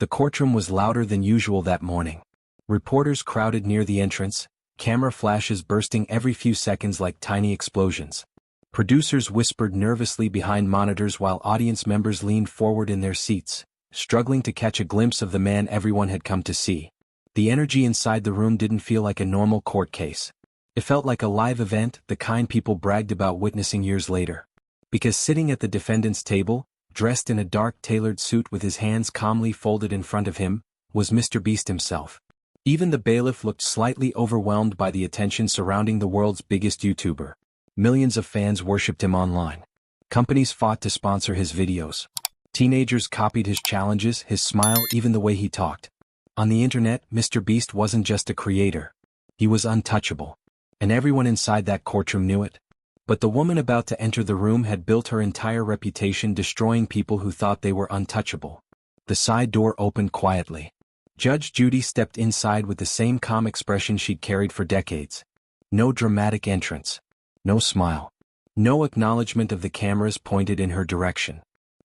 The courtroom was louder than usual that morning. Reporters crowded near the entrance, camera flashes bursting every few seconds like tiny explosions. Producers whispered nervously behind monitors while audience members leaned forward in their seats, struggling to catch a glimpse of the man everyone had come to see. The energy inside the room didn't feel like a normal court case. It felt like a live event, the kind people bragged about witnessing years later. Because sitting at the defendant's table, dressed in a dark tailored suit with his hands calmly folded in front of him, was MrBeast himself. Even the bailiff looked slightly overwhelmed by the attention surrounding the world's biggest YouTuber. Millions of fans worshipped him online. Companies fought to sponsor his videos. Teenagers copied his challenges, his smile, even the way he talked. On the internet, MrBeast wasn't just a creator. He was untouchable. And everyone inside that courtroom knew it. But the woman about to enter the room had built her entire reputation destroying people who thought they were untouchable. The side door opened quietly. Judge Judy stepped inside with the same calm expression she'd carried for decades. No dramatic entrance. No smile. No acknowledgement of the cameras pointed in her direction.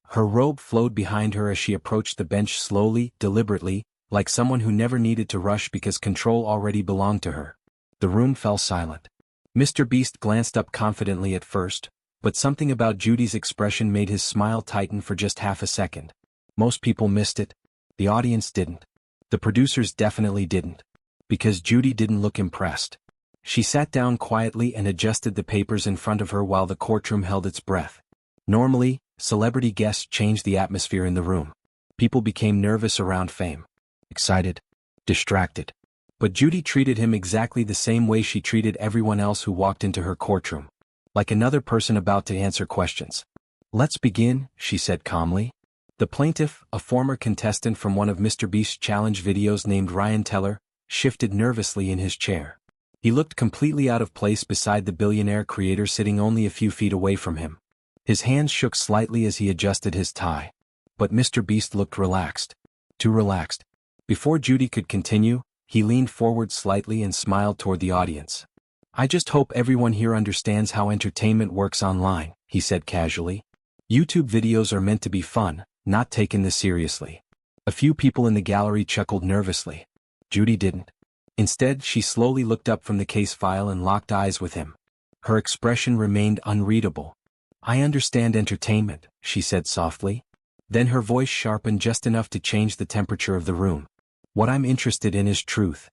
Her robe flowed behind her as she approached the bench slowly, deliberately, like someone who never needed to rush because control already belonged to her. The room fell silent. MrBeast glanced up confidently at first, but something about Judy's expression made his smile tighten for just half a second. Most people missed it. The audience didn't. The producers definitely didn't. Because Judy didn't look impressed. She sat down quietly and adjusted the papers in front of her while the courtroom held its breath. Normally, celebrity guests changed the atmosphere in the room. People became nervous around fame. Excited. Distracted. But Judy treated him exactly the same way she treated everyone else who walked into her courtroom. Like another person about to answer questions. "Let's begin," she said calmly. The plaintiff, a former contestant from one of MrBeast's challenge videos named Ryan Teller, shifted nervously in his chair. He looked completely out of place beside the billionaire creator sitting only a few feet away from him. His hands shook slightly as he adjusted his tie. But MrBeast looked relaxed. Too relaxed. Before Judy could continue, he leaned forward slightly and smiled toward the audience. "I just hope everyone here understands how entertainment works online," he said casually. "YouTube videos are meant to be fun, not taken this seriously." A few people in the gallery chuckled nervously. Judy didn't. Instead, she slowly looked up from the case file and locked eyes with him. Her expression remained unreadable. "I understand entertainment," she said softly. Then her voice sharpened just enough to change the temperature of the room. "What I'm interested in is truth."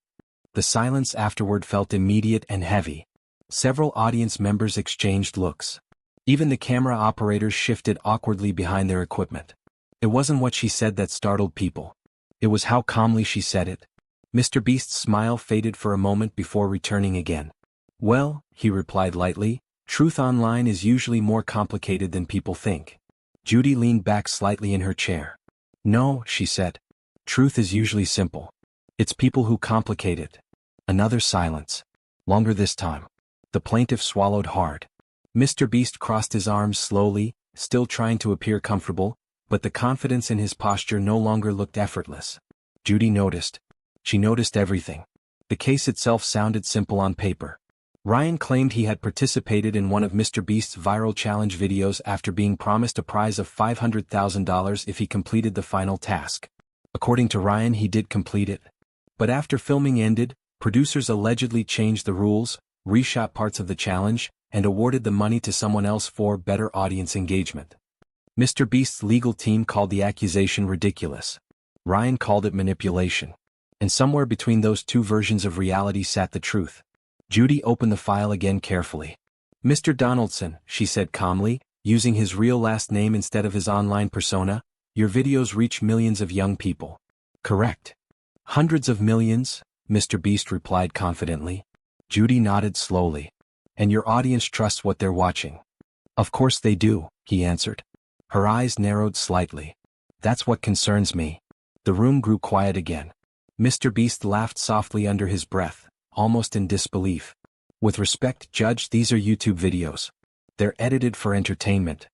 The silence afterward felt immediate and heavy. Several audience members exchanged looks. Even the camera operators shifted awkwardly behind their equipment. It wasn't what she said that startled people. It was how calmly she said it. MrBeast's smile faded for a moment before returning again. "Well," he replied lightly, "truth online is usually more complicated than people think." Judy leaned back slightly in her chair. "No," she said. "Truth is usually simple. It's people who complicate it." Another silence. Longer this time. The plaintiff swallowed hard. MrBeast crossed his arms slowly, still trying to appear comfortable, but the confidence in his posture no longer looked effortless. Judy noticed. She noticed everything. The case itself sounded simple on paper. Ryan claimed he had participated in one of MrBeast's viral challenge videos after being promised a prize of $500,000 if he completed the final task. According to Ryan, he did complete it. But after filming ended, producers allegedly changed the rules, reshot parts of the challenge, and awarded the money to someone else for better audience engagement. MrBeast's legal team called the accusation ridiculous. Ryan called it manipulation. And somewhere between those two versions of reality sat the truth. Judy opened the file again carefully. "Mr. Donaldson," she said calmly, using his real last name instead of his online persona, "your videos reach millions of young people." "Correct." "Hundreds of millions," MrBeast replied confidently. Judy nodded slowly. "And your audience trusts what they're watching." "Of course they do," he answered. Her eyes narrowed slightly. "That's what concerns me." The room grew quiet again. MrBeast laughed softly under his breath, almost in disbelief. "With respect, Judge, these are YouTube videos. They're edited for entertainment."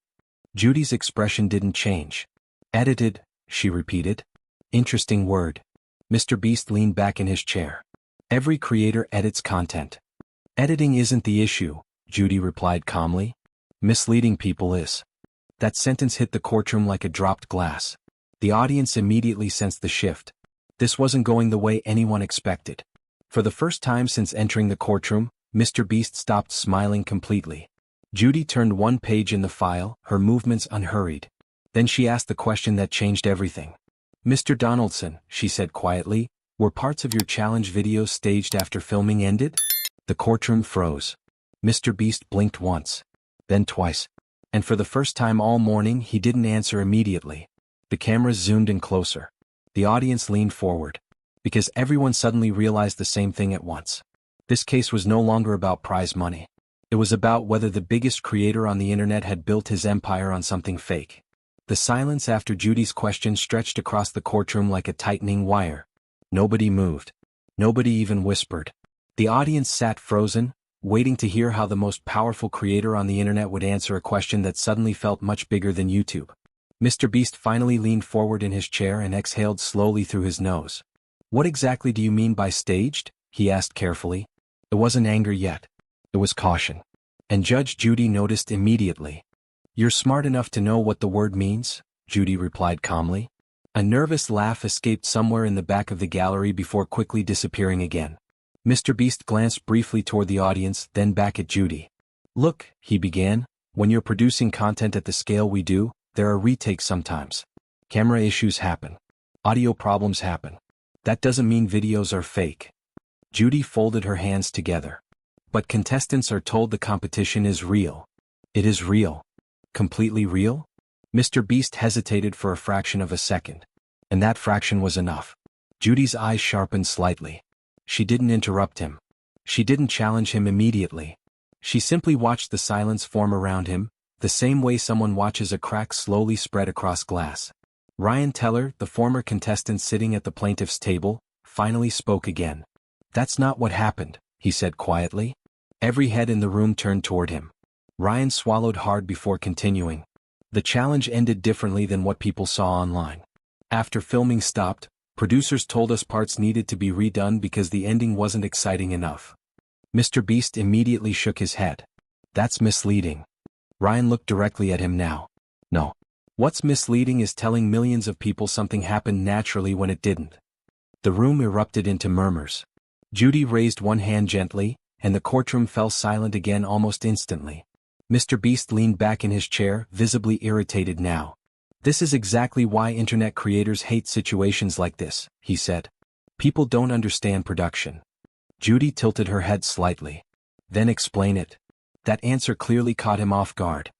Judy's expression didn't change. "Edited," she repeated. "Interesting word." MrBeast leaned back in his chair. "Every creator edits content." "Editing isn't the issue," Judy replied calmly. "Misleading people is." That sentence hit the courtroom like a dropped glass. The audience immediately sensed the shift. This wasn't going the way anyone expected. For the first time since entering the courtroom, MrBeast stopped smiling completely. Judy turned one page in the file, her movements unhurried. Then she asked the question that changed everything. "Mr. Donaldson," she said quietly, "were parts of your challenge videos staged after filming ended?" The courtroom froze. MrBeast blinked once, then twice. And for the first time all morning he didn't answer immediately. The cameras zoomed in closer. The audience leaned forward. Because everyone suddenly realized the same thing at once. This case was no longer about prize money. It was about whether the biggest creator on the internet had built his empire on something fake. The silence after Judy's question stretched across the courtroom like a tightening wire. Nobody moved. Nobody even whispered. The audience sat frozen, waiting to hear how the most powerful creator on the internet would answer a question that suddenly felt much bigger than YouTube. MrBeast finally leaned forward in his chair and exhaled slowly through his nose. "What exactly do you mean by staged?" he asked carefully. It wasn't anger yet. It was caution. And Judge Judy noticed immediately. "You're smart enough to know what the word means," Judy replied calmly. A nervous laugh escaped somewhere in the back of the gallery before quickly disappearing again. MrBeast glanced briefly toward the audience, then back at Judy. "Look," he began, "when you're producing content at the scale we do, there are retakes sometimes. Camera issues happen. Audio problems happen. That doesn't mean videos are fake." Judy folded her hands together. "But contestants are told the competition is real." "It is real." "Completely real?" MrBeast hesitated for a fraction of a second. And that fraction was enough. Judy's eyes sharpened slightly. She didn't interrupt him. She didn't challenge him immediately. She simply watched the silence form around him, the same way someone watches a crack slowly spread across glass. Ryan Teller, the former contestant sitting at the plaintiff's table, finally spoke again. "That's not what happened," he said quietly. Every head in the room turned toward him. Ryan swallowed hard before continuing. "The challenge ended differently than what people saw online. After filming stopped, producers told us parts needed to be redone because the ending wasn't exciting enough." MrBeast immediately shook his head. "That's misleading." Ryan looked directly at him now. "No. What's misleading is telling millions of people something happened naturally when it didn't." The room erupted into murmurs. Judy raised one hand gently, and the courtroom fell silent again almost instantly. MrBeast leaned back in his chair, visibly irritated now. "This is exactly why internet creators hate situations like this," he said. "People don't understand production." Judy tilted her head slightly. "Then explain it." That answer clearly caught him off guard.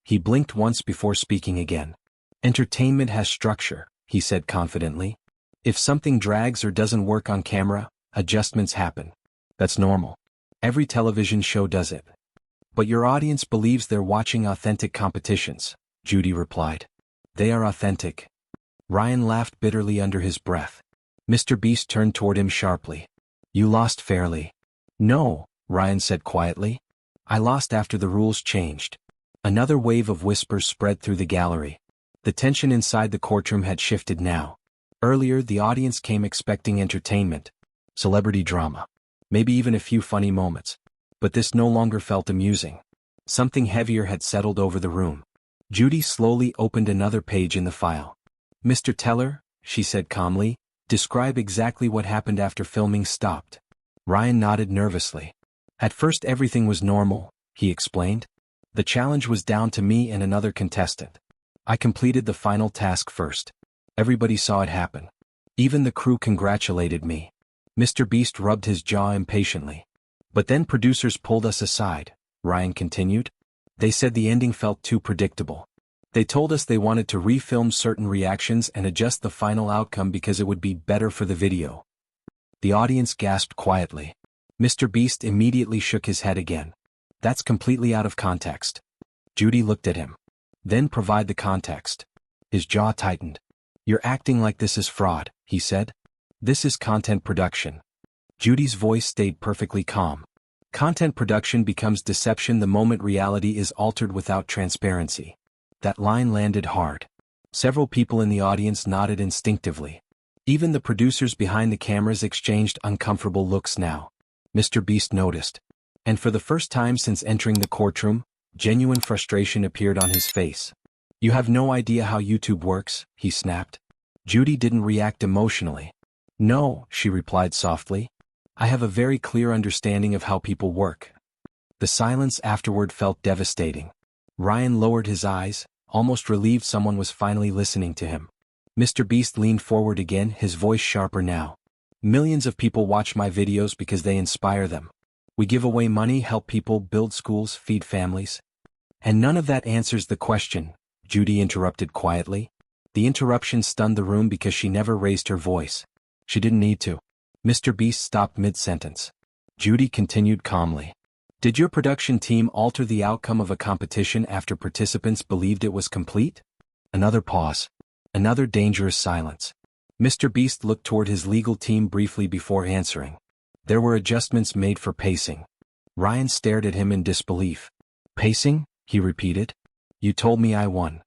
He blinked once before speaking again. "Entertainment has structure," he said confidently. "If something drags or doesn't work on camera, adjustments happen. That's normal. Every television show does it." "But your audience believes they're watching authentic competitions," Judy replied. "They are authentic." Ryan laughed bitterly under his breath. MrBeast turned toward him sharply. "You lost fairly." "No," Ryan said quietly. "I lost after the rules changed." Another wave of whispers spread through the gallery. The tension inside the courtroom had shifted now. Earlier, the audience came expecting entertainment, celebrity drama, maybe even a few funny moments. But this no longer felt amusing. Something heavier had settled over the room. Judy slowly opened another page in the file. "Mr. Teller," she said calmly, "describe exactly what happened after filming stopped." Ryan nodded nervously. "At first everything was normal," he explained. "The challenge was down to me and another contestant. I completed the final task first. Everybody saw it happen. Even the crew congratulated me." MrBeast rubbed his jaw impatiently. "But then producers pulled us aside," Ryan continued. "They said the ending felt too predictable. They told us they wanted to refilm certain reactions and adjust the final outcome because it would be better for the video." The audience gasped quietly. MrBeast immediately shook his head again. "That's completely out of context." Judy looked at him. "Then provide the context." His jaw tightened. "You're acting like this is fraud," he said. "This is content production." Judy's voice stayed perfectly calm. "Content production becomes deception the moment reality is altered without transparency." That line landed hard. Several people in the audience nodded instinctively. Even the producers behind the cameras exchanged uncomfortable looks now. MrBeast noticed. And for the first time since entering the courtroom, genuine frustration appeared on his face. "You have no idea how YouTube works," he snapped. Judy didn't react emotionally. "No," she replied softly. "I have a very clear understanding of how people work." The silence afterward felt devastating. Ryan lowered his eyes, almost relieved someone was finally listening to him. MrBeast leaned forward again, his voice sharper now. "Millions of people watch my videos because they inspire them. We give away money, help people, build schools, feed families." "And none of that answers the question," Judy interrupted quietly. The interruption stunned the room because she never raised her voice. She didn't need to. MrBeast stopped mid-sentence. Judy continued calmly. "Did your production team alter the outcome of a competition after participants believed it was complete?" Another pause. Another dangerous silence. MrBeast looked toward his legal team briefly before answering. "There were adjustments made for pacing." Ryan stared at him in disbelief. "Pacing?" he repeated. "You told me I won."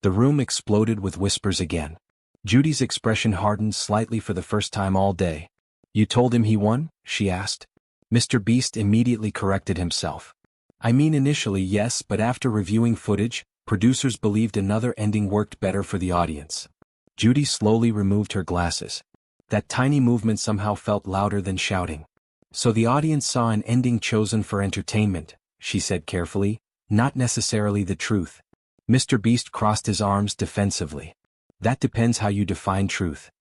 The room exploded with whispers again. Judy's expression hardened slightly for the first time all day. "You told him he won?" she asked. MrBeast immediately corrected himself. "I mean initially yes, but after reviewing footage, producers believed another ending worked better for the audience." Judy slowly removed her glasses. That tiny movement somehow felt louder than shouting. "So the audience saw an ending chosen for entertainment," she said carefully, "not necessarily the truth." MrBeast crossed his arms defensively. "That depends how you define truth."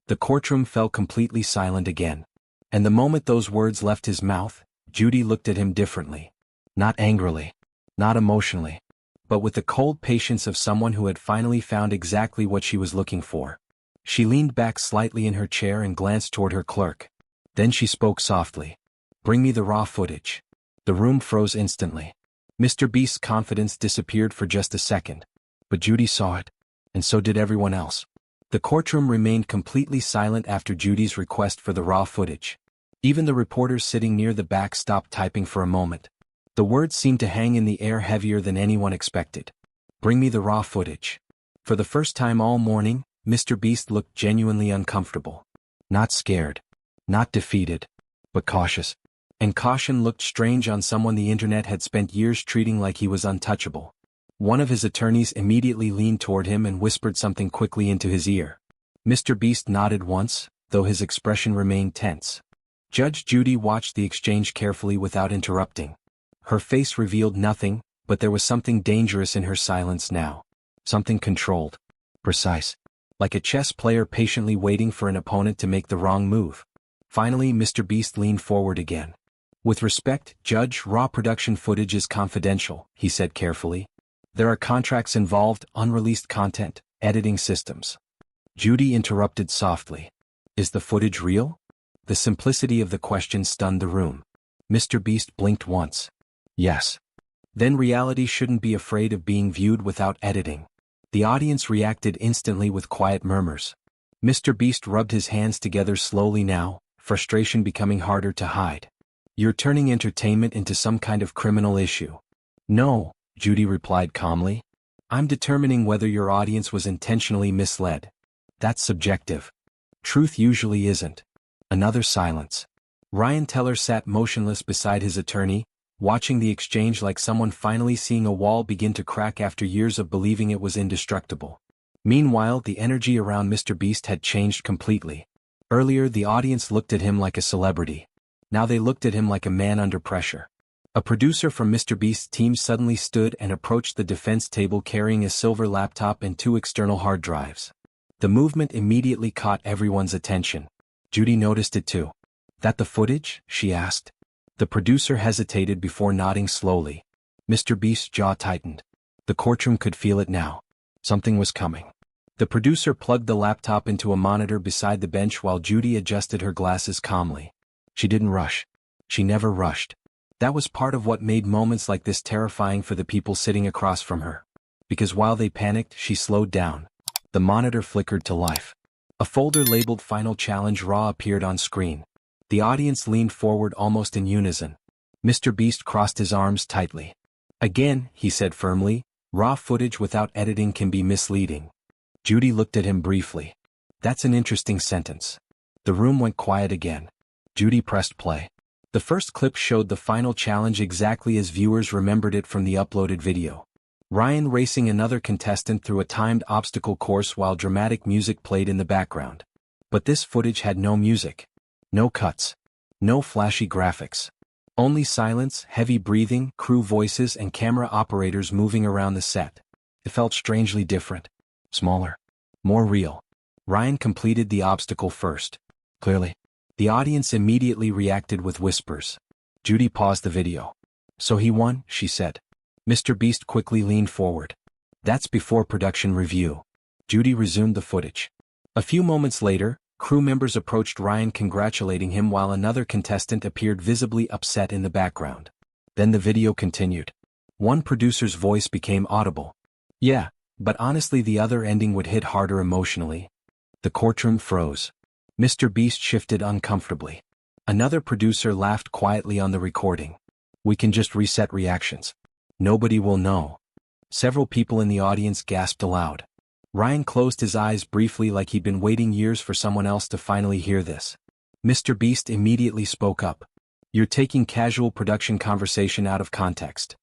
The courtroom fell completely silent again. And the moment those words left his mouth, Judy looked at him differently. Not angrily. Not emotionally. But with the cold patience of someone who had finally found exactly what she was looking for. She leaned back slightly in her chair and glanced toward her clerk. Then she spoke softly. "Bring me the raw footage." The room froze instantly. MrBeast's confidence disappeared for just a second. But Judy saw it. And so did everyone else. The courtroom remained completely silent after Judy's request for the raw footage. Even the reporters sitting near the back stopped typing for a moment. The words seemed to hang in the air heavier than anyone expected. "Bring me the raw footage." For the first time all morning, MrBeast looked genuinely uncomfortable. Not scared. Not defeated. But cautious. And caution looked strange on someone the internet had spent years treating like he was untouchable. One of his attorneys immediately leaned toward him and whispered something quickly into his ear. MrBeast nodded once, though his expression remained tense. Judge Judy watched the exchange carefully without interrupting. Her face revealed nothing, but there was something dangerous in her silence now. Something controlled. Precise. Like a chess player patiently waiting for an opponent to make the wrong move. Finally, MrBeast leaned forward again. "With respect, Judge, raw production footage is confidential," he said carefully. "There are contracts involved, unreleased content, editing systems." Judy interrupted softly. "Is the footage real?" The simplicity of the question stunned the room. MrBeast blinked once. "Yes." "Then reality shouldn't be afraid of being viewed without editing." The audience reacted instantly with quiet murmurs. MrBeast rubbed his hands together slowly now, frustration becoming harder to hide. "You're turning entertainment into some kind of criminal issue." "No," Judy replied calmly. "I'm determining whether your audience was intentionally misled. That's subjective. Truth usually isn't." Another silence. Ryan Teller sat motionless beside his attorney, watching the exchange like someone finally seeing a wall begin to crack after years of believing it was indestructible. Meanwhile, the energy around MrBeast had changed completely. Earlier, the audience looked at him like a celebrity. Now they looked at him like a man under pressure. A producer from MrBeast's team suddenly stood and approached the defense table carrying a silver laptop and 2 external hard drives. The movement immediately caught everyone's attention. Judy noticed it too. "That the footage?" she asked. The producer hesitated before nodding slowly. MrBeast's jaw tightened. The courtroom could feel it now. Something was coming. The producer plugged the laptop into a monitor beside the bench while Judy adjusted her glasses calmly. She didn't rush. She never rushed. That was part of what made moments like this terrifying for the people sitting across from her. Because while they panicked, she slowed down. The monitor flickered to life. A folder labeled Final Challenge Raw appeared on screen. The audience leaned forward almost in unison. MrBeast crossed his arms tightly. "Again," he said firmly, "raw footage without editing can be misleading." Judy looked at him briefly. "That's an interesting sentence." The room went quiet again. Judy pressed play. The first clip showed the final challenge exactly as viewers remembered it from the uploaded video. Ryan racing another contestant through a timed obstacle course while dramatic music played in the background. But this footage had no music. No cuts. No flashy graphics. Only silence, heavy breathing, crew voices and camera operators moving around the set. It felt strangely different. Smaller. More real. Ryan completed the obstacle first. Clearly. The audience immediately reacted with whispers. Judy paused the video. "So he won," she said. MrBeast quickly leaned forward. "That's before production review." Judy resumed the footage. A few moments later, crew members approached Ryan congratulating him while another contestant appeared visibly upset in the background. Then the video continued. One producer's voice became audible. "Yeah, but honestly the other ending would hit harder emotionally." The courtroom froze. MrBeast shifted uncomfortably. Another producer laughed quietly on the recording. "We can just reset reactions. Nobody will know." Several people in the audience gasped aloud. Ryan closed his eyes briefly like he'd been waiting years for someone else to finally hear this. MrBeast immediately spoke up. "You're taking casual production conversation out of context."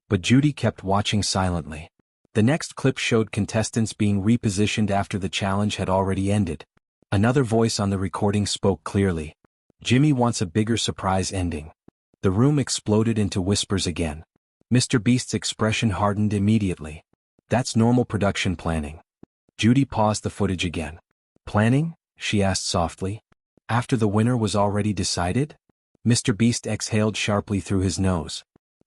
But Judy kept watching silently. The next clip showed contestants being repositioned after the challenge had already ended. Another voice on the recording spoke clearly. "Jimmy wants a bigger surprise ending." The room exploded into whispers again. MrBeast's expression hardened immediately. "That's normal production planning." Judy paused the footage again. "Planning?" she asked softly. "After the winner was already decided?" MrBeast exhaled sharply through his nose.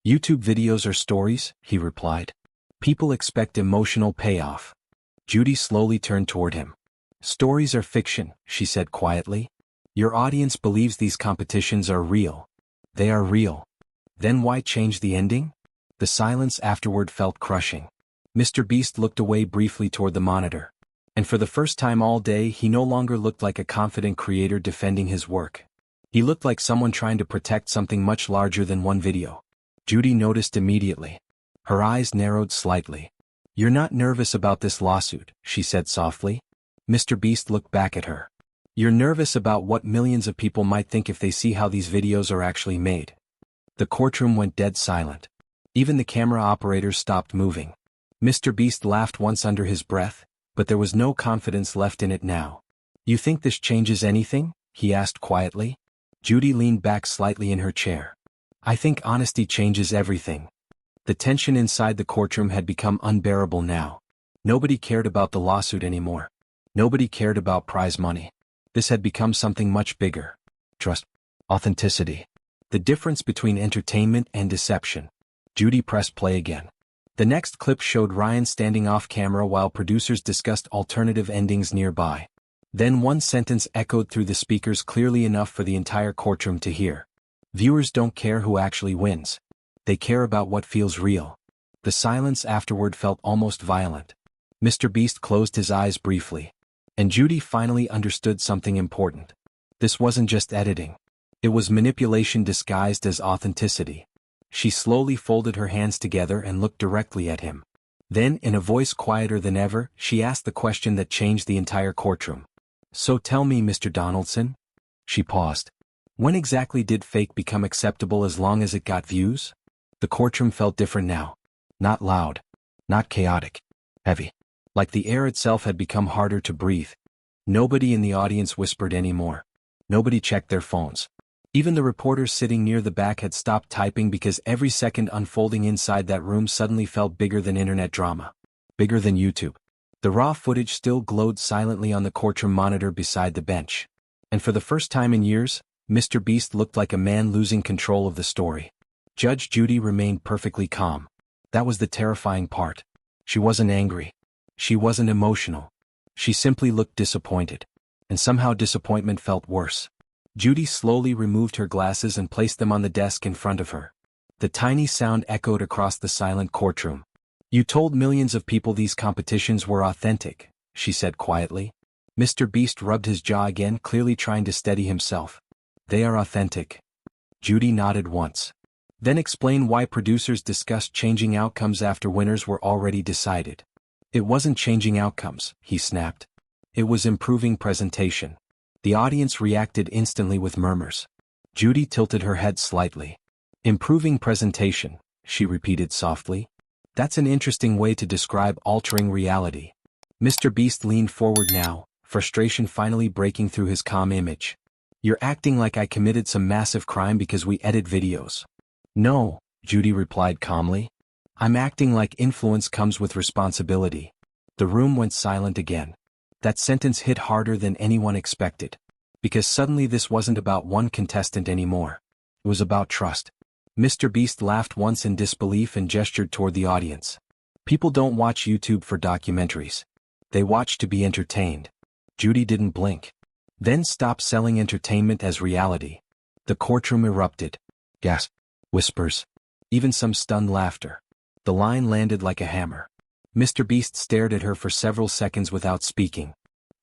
"YouTube videos are stories," he replied. "People expect emotional payoff." Judy slowly turned toward him. "Stories are fiction," she said quietly. "Your audience believes these competitions are real. They are real. Then why change the ending?" The silence afterward felt crushing. MrBeast looked away briefly toward the monitor. And for the first time all day he no longer looked like a confident creator defending his work. He looked like someone trying to protect something much larger than one video. Judy noticed immediately. Her eyes narrowed slightly. "You're not nervous about this lawsuit," she said softly. MrBeast looked back at her. "You're nervous about what millions of people might think if they see how these videos are actually made." The courtroom went dead silent. Even the camera operators stopped moving. MrBeast laughed once under his breath, but there was no confidence left in it now. "You think this changes anything?" he asked quietly. Judy leaned back slightly in her chair. "I think honesty changes everything." The tension inside the courtroom had become unbearable now. Nobody cared about the lawsuit anymore. Nobody cared about prize money. This had become something much bigger. Trust. Authenticity. The difference between entertainment and deception. Judy pressed play again. The next clip showed Ryan standing off camera while producers discussed alternative endings nearby. Then one sentence echoed through the speakers clearly enough for the entire courtroom to hear. "Viewers don't care who actually wins. They care about what feels real." The silence afterward felt almost violent. MrBeast closed his eyes briefly. And Judy finally understood something important. This wasn't just editing. It was manipulation disguised as authenticity. She slowly folded her hands together and looked directly at him. Then, in a voice quieter than ever, she asked the question that changed the entire courtroom. "So tell me, Mr. Donaldson." She paused. "When exactly did fake become acceptable as long as it got views?" The courtroom felt different now. Not loud. Not chaotic. Heavy. Like the air itself had become harder to breathe. Nobody in the audience whispered anymore. Nobody checked their phones. Even the reporters sitting near the back had stopped typing because every second unfolding inside that room suddenly felt bigger than internet drama. Bigger than YouTube. The raw footage still glowed silently on the courtroom monitor beside the bench. And for the first time in years, MrBeast looked like a man losing control of the story. Judge Judy remained perfectly calm. That was the terrifying part. She wasn't angry. She wasn't emotional. She simply looked disappointed. And somehow disappointment felt worse. Judy slowly removed her glasses and placed them on the desk in front of her. The tiny sound echoed across the silent courtroom. "You told millions of people these competitions were authentic," she said quietly. MrBeast rubbed his jaw again, clearly trying to steady himself. "They are authentic." Judy nodded once. "Then explain why producers discussed changing outcomes after winners were already decided." "It wasn't changing outcomes," he snapped. "It was improving presentation." The audience reacted instantly with murmurs. Judy tilted her head slightly. "Improving presentation," she repeated softly. That's an interesting way to describe altering reality. MrBeast leaned forward now, frustration finally breaking through his calm image. You're acting like I committed some massive crime because we edit videos. No, Judy replied calmly. I'm acting like influence comes with responsibility. The room went silent again. That sentence hit harder than anyone expected. Because suddenly this wasn't about one contestant anymore. It was about trust. MrBeast laughed once in disbelief and gestured toward the audience. People don't watch YouTube for documentaries. They watch to be entertained. Judy didn't blink. Then stop selling entertainment as reality. The courtroom erupted. Gasp. Whispers. Even some stunned laughter. The line landed like a hammer. MrBeast stared at her for several seconds without speaking.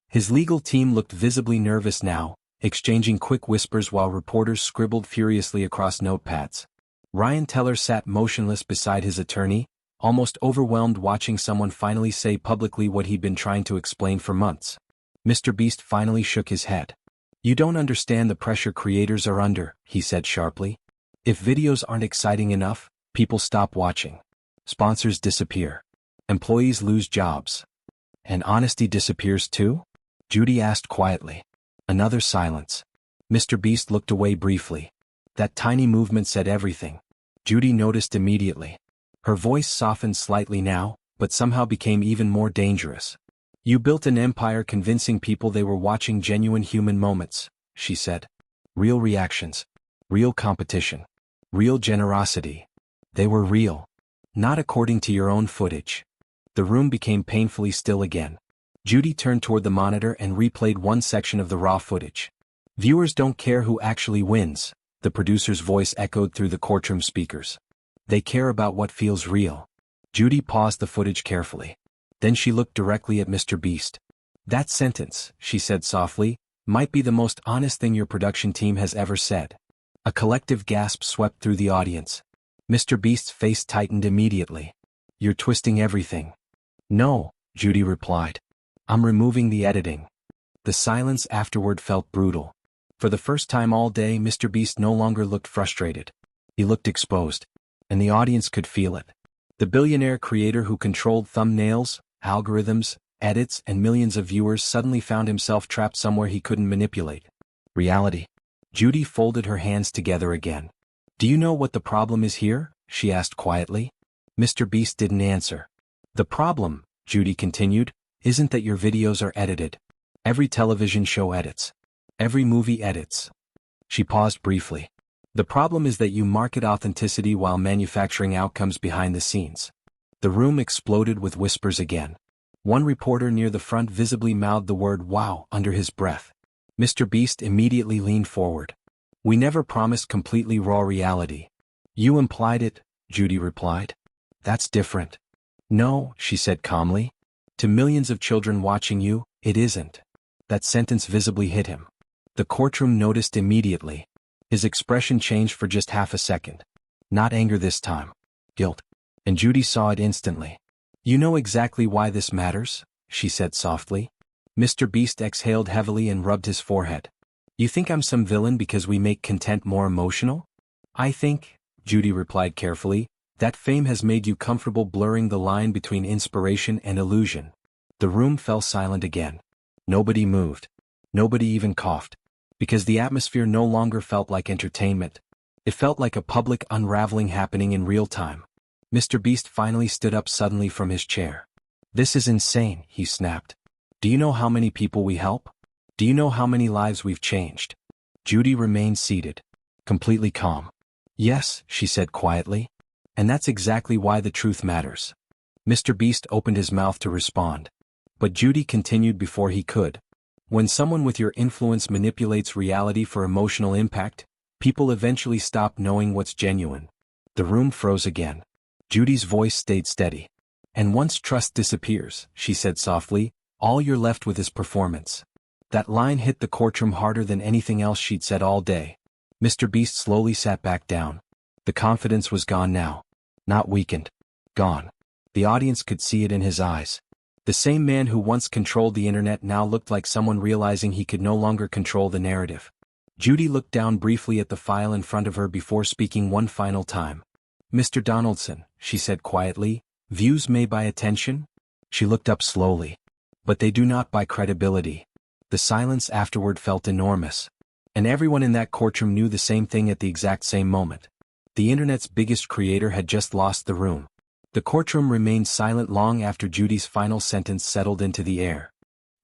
His legal team looked visibly nervous now, exchanging quick whispers while reporters scribbled furiously across notepads. Ryan Teller sat motionless beside his attorney, almost overwhelmed watching someone finally say publicly what he'd been trying to explain for months. MrBeast finally shook his head. You don't understand the pressure creators are under, he said sharply. If videos aren't exciting enough, people stop watching. Sponsors disappear. Employees lose jobs. And honesty disappears too? Judy asked quietly. Another silence. MrBeast looked away briefly. That tiny movement said everything. Judy noticed immediately. Her voice softened slightly now, but somehow became even more dangerous. You built an empire convincing people they were watching genuine human moments, she said. Real reactions. Real competition. Real generosity. They were real. Not according to your own footage. The room became painfully still again. Judy turned toward the monitor and replayed one section of the raw footage. Viewers don't care who actually wins, the producer's voice echoed through the courtroom speakers. They care about what feels real. Judy paused the footage carefully. Then she looked directly at MrBeast. That sentence, she said softly, might be the most honest thing your production team has ever said. A collective gasp swept through the audience. MrBeast's face tightened immediately. You're twisting everything. No, Judy replied. I'm removing the editing. The silence afterward felt brutal. For the first time all day MrBeast no longer looked frustrated. He looked exposed. And the audience could feel it. The billionaire creator who controlled thumbnails, algorithms, edits, and millions of viewers suddenly found himself trapped somewhere he couldn't manipulate. Reality. Judy folded her hands together again. Do you know what the problem is here? She asked quietly. MrBeast didn't answer. The problem, Judy continued, isn't that your videos are edited. Every television show edits. Every movie edits. She paused briefly. The problem is that you market authenticity while manufacturing outcomes behind the scenes. The room exploded with whispers again. One reporter near the front visibly mouthed the word "wow" under his breath. MrBeast immediately leaned forward. We never promised completely raw reality. You implied it, Judy replied. That's different. No, she said calmly. To millions of children watching you, it isn't. That sentence visibly hit him. The courtroom noticed immediately. His expression changed for just half a second. Not anger this time. Guilt. And Judy saw it instantly. You know exactly why this matters, she said softly. MrBeast exhaled heavily and rubbed his forehead. You think I'm some villain because we make content more emotional? I think, Judy replied carefully, that fame has made you comfortable blurring the line between inspiration and illusion. The room fell silent again. Nobody moved. Nobody even coughed. Because the atmosphere no longer felt like entertainment. It felt like a public unraveling happening in real time. MrBeast finally stood up suddenly from his chair. This is insane, he snapped. Do you know how many people we help? Do you know how many lives we've changed? Judy remained seated, completely calm. Yes, she said quietly. And that's exactly why the truth matters. MrBeast opened his mouth to respond. But Judy continued before he could. When someone with your influence manipulates reality for emotional impact, people eventually stop knowing what's genuine. The room froze again. Judy's voice stayed steady. And once trust disappears, she said softly, all you're left with is performance. That line hit the courtroom harder than anything else she'd said all day. MrBeast slowly sat back down. The confidence was gone now. Not weakened. Gone. The audience could see it in his eyes. The same man who once controlled the internet now looked like someone realizing he could no longer control the narrative. Judy looked down briefly at the file in front of her before speaking one final time. Mr. Donaldson, she said quietly, Views may buy attention? She looked up slowly. But they do not buy credibility. The silence afterward felt enormous. And everyone in that courtroom knew the same thing at the exact same moment. The internet's biggest creator had just lost the room. The courtroom remained silent long after Judy's final sentence settled into the air.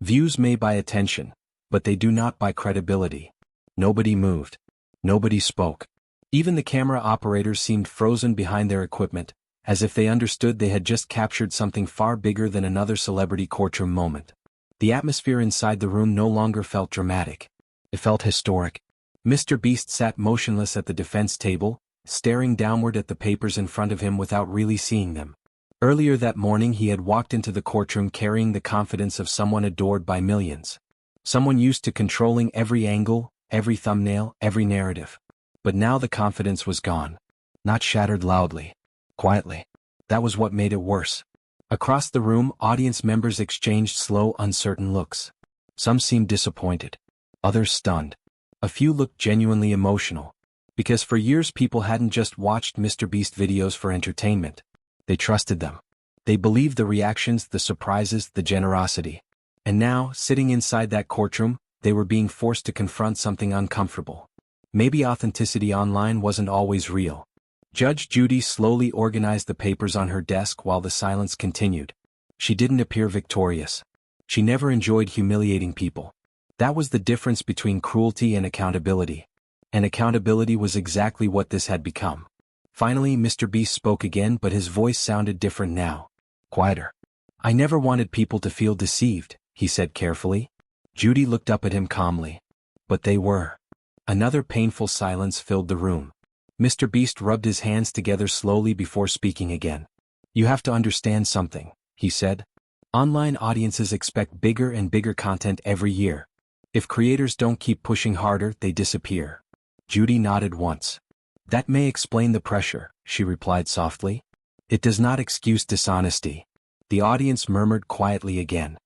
Views may buy attention, but they do not buy credibility. Nobody moved. Nobody spoke. Even the camera operators seemed frozen behind their equipment, as if they understood they had just captured something far bigger than another celebrity courtroom moment. The atmosphere inside the room no longer felt dramatic. It felt historic. MrBeast sat motionless at the defense table, staring downward at the papers in front of him without really seeing them. Earlier that morning he had walked into the courtroom carrying the confidence of someone adored by millions. Someone used to controlling every angle, every thumbnail, every narrative. But now the confidence was gone. Not shattered loudly. Quietly. That was what made it worse. Across the room, audience members exchanged slow, uncertain looks. Some seemed disappointed. Others stunned. A few looked genuinely emotional. Because for years people hadn't just watched MrBeast videos for entertainment. They trusted them. They believed the reactions, the surprises, the generosity. And now, sitting inside that courtroom, they were being forced to confront something uncomfortable. Maybe authenticity online wasn't always real. Judge Judy slowly organized the papers on her desk while the silence continued. She didn't appear victorious. She never enjoyed humiliating people. That was the difference between cruelty and accountability. And accountability was exactly what this had become. Finally, MrBeast spoke again, but his voice sounded different now. Quieter. I never wanted people to feel deceived, he said carefully. Judy looked up at him calmly. But they were. Another painful silence filled the room. MrBeast rubbed his hands together slowly before speaking again. You have to understand something, he said. Online audiences expect bigger and bigger content every year. If creators don't keep pushing harder, they disappear. Judy nodded once. That may explain the pressure, she replied softly. It does not excuse dishonesty. The audience murmured quietly again.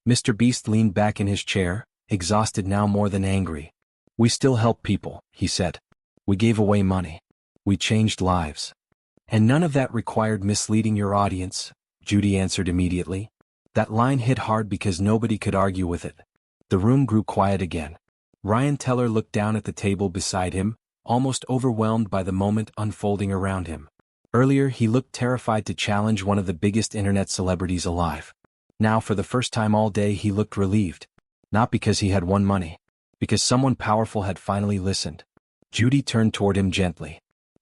MrBeast leaned back in his chair, exhausted now more than angry. We still help people, he said. We gave away money. We changed lives. And none of that required misleading your audience, Judy answered immediately. That line hit hard because nobody could argue with it. The room grew quiet again. Ryan Teller looked down at the table beside him, almost overwhelmed by the moment unfolding around him. Earlier he looked terrified to challenge one of the biggest internet celebrities alive. Now for the first time all day he looked relieved. Not because he had won money. Because someone powerful had finally listened. Judy turned toward him gently.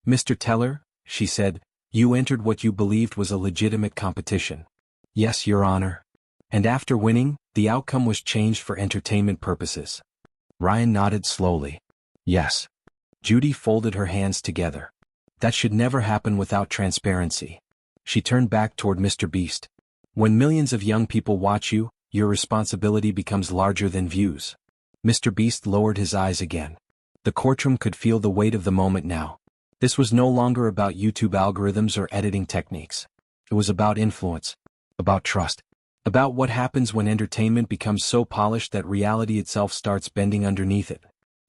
Mr. Teller, she said, you entered what you believed was a legitimate competition. Yes, Your Honor. And after winning, the outcome was changed for entertainment purposes. Ryan nodded slowly. Yes. Judy folded her hands together. That should never happen without transparency. She turned back toward MrBeast. When millions of young people watch you, your responsibility becomes larger than views. MrBeast lowered his eyes again. The courtroom could feel the weight of the moment now. This was no longer about YouTube algorithms or editing techniques. It was about influence. About trust. About what happens when entertainment becomes so polished that reality itself starts bending underneath it.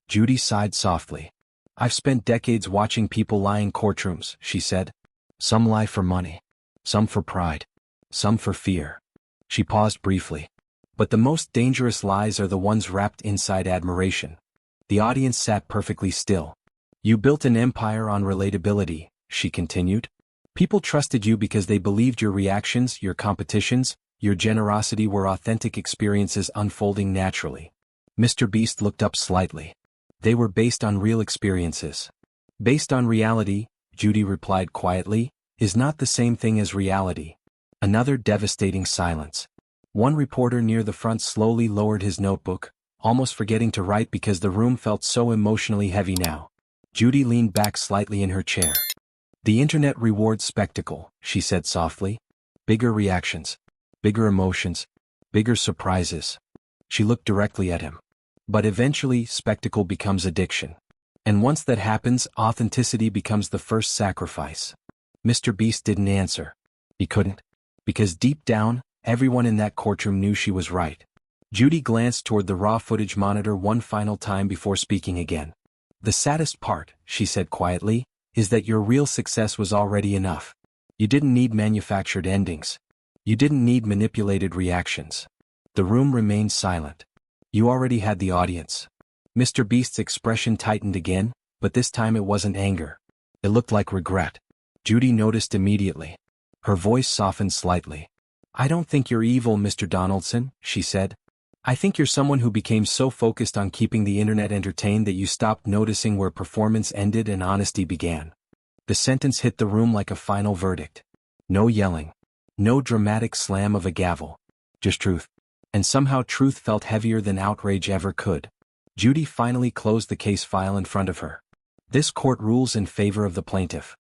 Judy sighed softly. I've spent decades watching people lie in courtrooms, she said. Some lie for money. Some for pride. Some for fear. She paused briefly. But the most dangerous lies are the ones wrapped inside admiration. The audience sat perfectly still. You built an empire on relatability, she continued. People trusted you because they believed your reactions, your competitions, your generosity were authentic experiences unfolding naturally. MrBeast looked up slightly. They were based on real experiences. Based on reality, Judy replied quietly, is not the same thing as reality. Another devastating silence. One reporter near the front slowly lowered his notebook, almost forgetting to write because the room felt so emotionally heavy now. Judy leaned back slightly in her chair. The internet rewards spectacle, she said softly. Bigger reactions. Bigger emotions. Bigger surprises. She looked directly at him. But eventually, spectacle becomes addiction. And once that happens, authenticity becomes the first sacrifice. MrBeast didn't answer. He couldn't. Because deep down, everyone in that courtroom knew she was right. Judy glanced toward the raw footage monitor one final time before speaking again. The saddest part, she said quietly, is that your real success was already enough. You didn't need manufactured endings. You didn't need manipulated reactions. The room remained silent. You already had the audience. MrBeast's expression tightened again, but this time it wasn't anger. It looked like regret. Judy noticed immediately. Her voice softened slightly. "I don't think you're evil, Mr. Donaldson," she said. "I think you're someone who became so focused on keeping the internet entertained that you stopped noticing where performance ended and honesty began." The sentence hit the room like a final verdict. No yelling. No dramatic slam of a gavel. Just truth. And somehow truth felt heavier than outrage ever could. Judy finally closed the case file in front of her. "This court rules in favor of the plaintiff."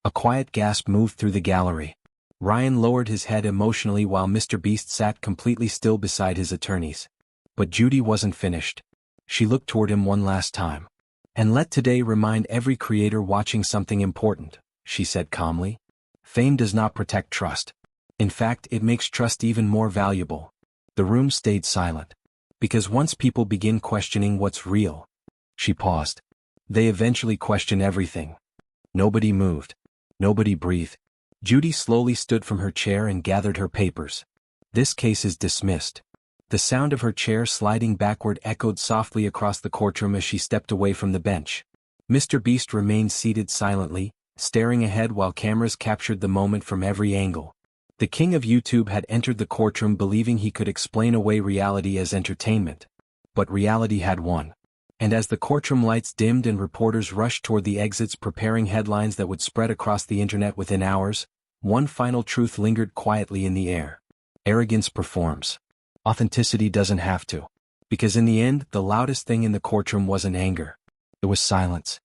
A quiet gasp moved through the gallery. Ryan lowered his head emotionally while MrBeast sat completely still beside his attorneys. But Judy wasn't finished. She looked toward him one last time. "And let today remind every creator watching something important," she said calmly. "Fame does not protect trust. In fact, it makes trust even more valuable." The room stayed silent. Because once people begin questioning what's real. She paused. They eventually question everything. Nobody moved. Nobody breathed. Judy slowly stood from her chair and gathered her papers. "This case is dismissed." The sound of her chair sliding backward echoed softly across the courtroom as she stepped away from the bench. MrBeast remained seated silently, staring ahead while cameras captured the moment from every angle. The king of YouTube had entered the courtroom believing he could explain away reality as entertainment. But reality had won. And as the courtroom lights dimmed and reporters rushed toward the exits preparing headlines that would spread across the internet within hours, one final truth lingered quietly in the air. Arrogance performs. Authenticity doesn't have to. Because in the end, the loudest thing in the courtroom wasn't anger. It was silence.